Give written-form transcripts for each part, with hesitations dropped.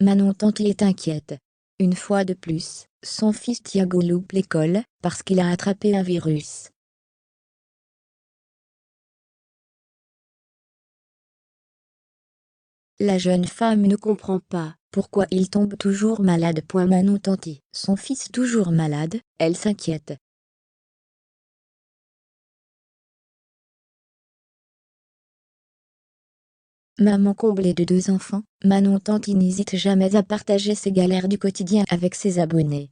Manon Tanti est inquiète. Une fois de plus, son fils Thiago loupe l'école parce qu'il a attrapé un virus. La jeune femme ne comprend pas pourquoi il tombe toujours malade. Manon Tanti, son fils toujours malade, elle s'inquiète. Maman comblée de 2 enfants, Manon Tanti n'hésite jamais à partager ses galères du quotidien avec ses abonnés.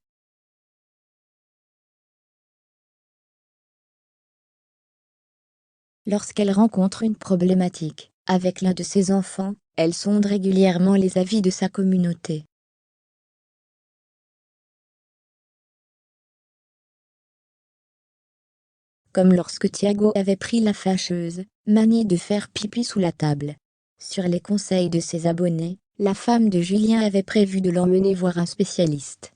Lorsqu'elle rencontre une problématique avec l'un de ses enfants, elle sonde régulièrement les avis de sa communauté. Comme lorsque Thiago avait pris la fâcheuse manie de faire pipi sous la table. Sur les conseils de ses abonnés, la femme de Julien avait prévu de l'emmener voir un spécialiste.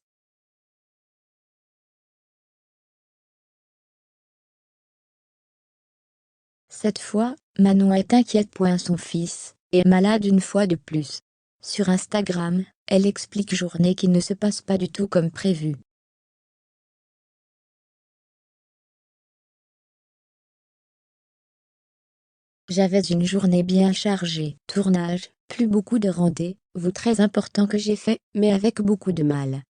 Cette fois, Manon est inquiète. Son fils est malade une fois de plus. Sur Instagram, elle explique journée qui ne se passe pas du tout comme prévu. J'avais une journée bien chargée. Tournage, plus beaucoup de rendez-vous très importants que j'ai fait, mais avec beaucoup de mal.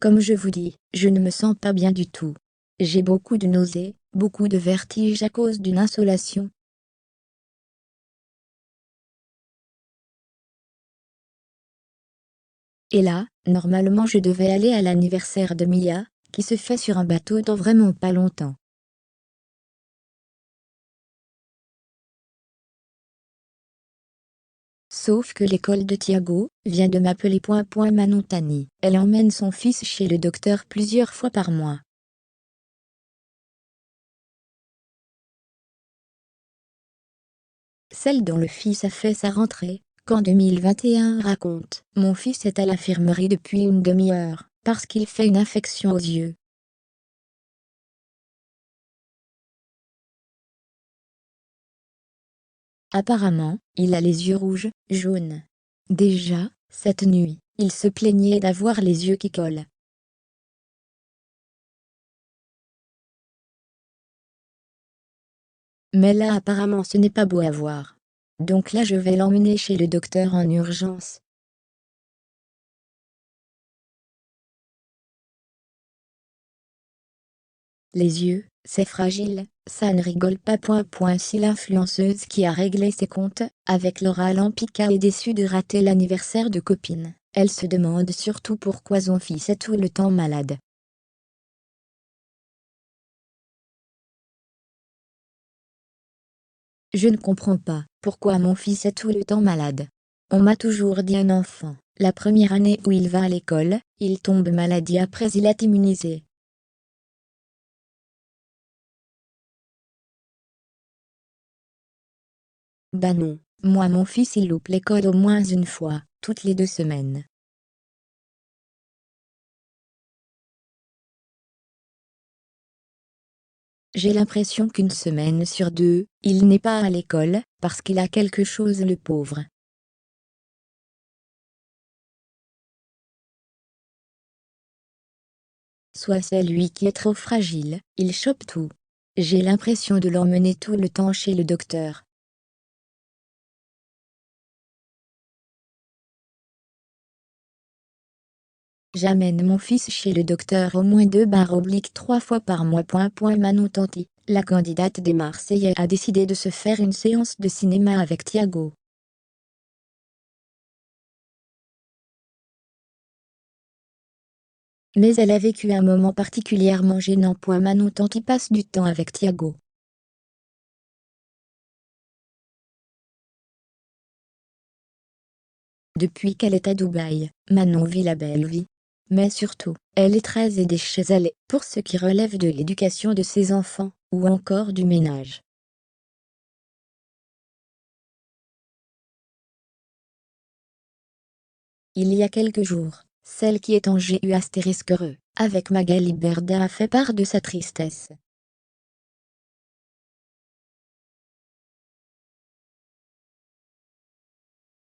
Comme je vous dis, je ne me sens pas bien du tout. J'ai beaucoup de nausées, beaucoup de vertiges à cause d'une insolation. Et là, normalement je devais aller à l'anniversaire de Mia, qui se fait sur un bateau dans vraiment pas longtemps. Sauf que l'école de Thiago vient de m'appeler. Manon Tanti. Elle emmène son fils chez le docteur plusieurs fois par mois. Celle dont le fils a fait sa rentrée, qu'en 2021 raconte: mon fils est à l'infirmerie depuis une demi-heure, parce qu'il fait une infection aux yeux. Apparemment, il a les yeux rouges, jaunes. Déjà, cette nuit, il se plaignait d'avoir les yeux qui collent. Mais là apparemment ce n'est pas beau à voir. Donc là je vais l'emmener chez le docteur en urgence. Les yeux, c'est fragile, ça ne rigole pas. Si l'influenceuse qui a réglé ses comptes avec Laura Lampica est déçue de rater l'anniversaire de copine, elle se demande surtout pourquoi son fils est tout le temps malade. Je ne comprends pas pourquoi mon fils est tout le temps malade. On m'a toujours dit un enfant, la première année où il va à l'école, il tombe malade et après il est immunisé. Bah non, moi mon fils il loupe l'école au moins une fois, toutes les 2 semaines. J'ai l'impression qu'une semaine sur 2, il n'est pas à l'école, parce qu'il a quelque chose le pauvre. Soit c'est lui qui est trop fragile, il chope tout. J'ai l'impression de l'emmener tout le temps chez le docteur. J'amène mon fils chez le docteur au moins 2/3 fois par mois. Manon Tanti, la candidate des Marseillais a décidé de se faire une séance de cinéma avec Thiago. Mais elle a vécu un moment particulièrement gênant. Manon Tanti passe du temps avec Thiago. Depuis qu'elle est à Dubaï, Manon vit la belle vie. Mais surtout, elle est très aidée chez elle pour ce qui relève de l'éducation de ses enfants, ou encore du ménage. Il y a quelques jours, celle qui est en GU*re, avec Magali Berda a fait part de sa tristesse.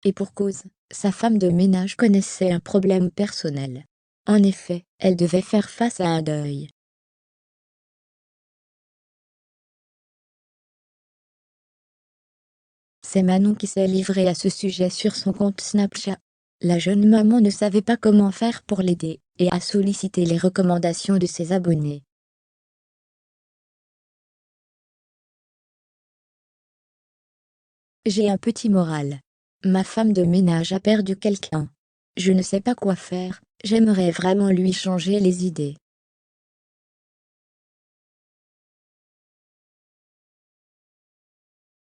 Et pour cause, sa femme de ménage connaissait un problème personnel. En effet, elle devait faire face à un deuil. C'est Manon qui s'est livrée à ce sujet sur son compte Snapchat. La jeune maman ne savait pas comment faire pour l'aider, et a sollicité les recommandations de ses abonnés. J'ai un petit moral. Ma femme de ménage a perdu quelqu'un. Je ne sais pas quoi faire, j'aimerais vraiment lui changer les idées.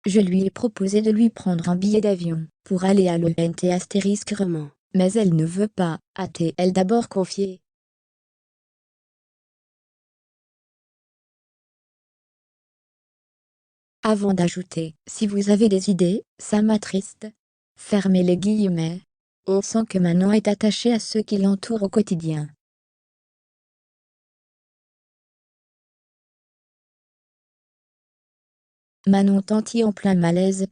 Je lui ai proposé de lui prendre un billet d'avion pour aller à l'ENT*Roman, mais elle ne veut pas, a-t-elle d'abord confié. Avant d'ajouter, si vous avez des idées, ça m'attriste. Fermez les guillemets. On sent que Manon est attachée à ceux qui l'entourent au quotidien. Manon Tanti en plein malaise.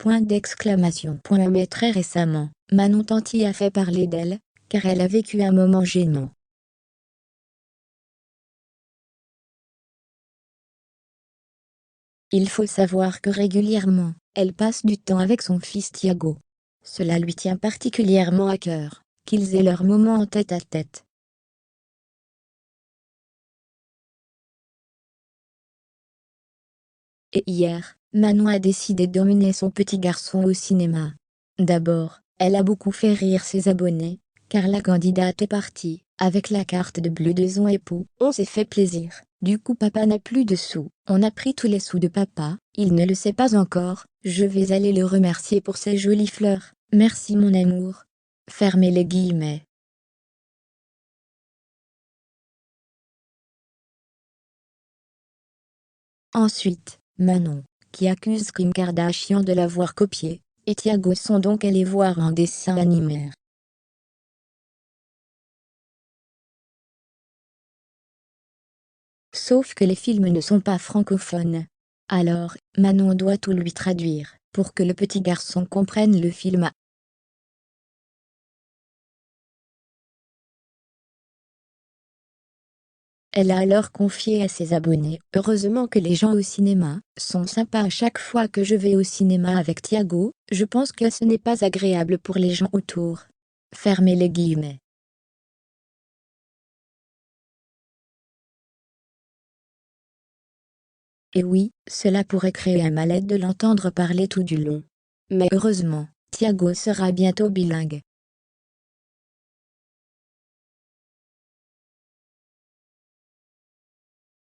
Mais très récemment, Manon Tanti a fait parler d'elle, car elle a vécu un moment gênant. Il faut savoir que régulièrement, elle passe du temps avec son fils Thiago. Cela lui tient particulièrement à cœur, qu'ils aient leur moment en tête-à-tête. Et hier, Manon a décidé d'emmener son petit garçon au cinéma. D'abord, elle a beaucoup fait rire ses abonnés, car la candidate est partie, avec la carte de bleu de son époux. On s'est fait plaisir, du coup papa n'a plus de sous. On a pris tous les sous de papa, il ne le sait pas encore, je vais aller le remercier pour ses jolies fleurs. Merci mon amour. Fermez les guillemets. Ensuite, Manon, qui accuse Kim Kardashian de l'avoir copié, et Thiago sont donc allés voir un dessin animé. Sauf que les films ne sont pas francophones. Alors, Manon doit tout lui traduire, pour que le petit garçon comprenne le film. Elle a alors confié à ses abonnés: heureusement que les gens au cinéma sont sympas à chaque fois que je vais au cinéma avec Thiago, je pense que ce n'est pas agréable pour les gens autour. Fermez les guillemets. Et oui, cela pourrait créer un malaise de l'entendre parler tout du long. Mais heureusement, Thiago sera bientôt bilingue.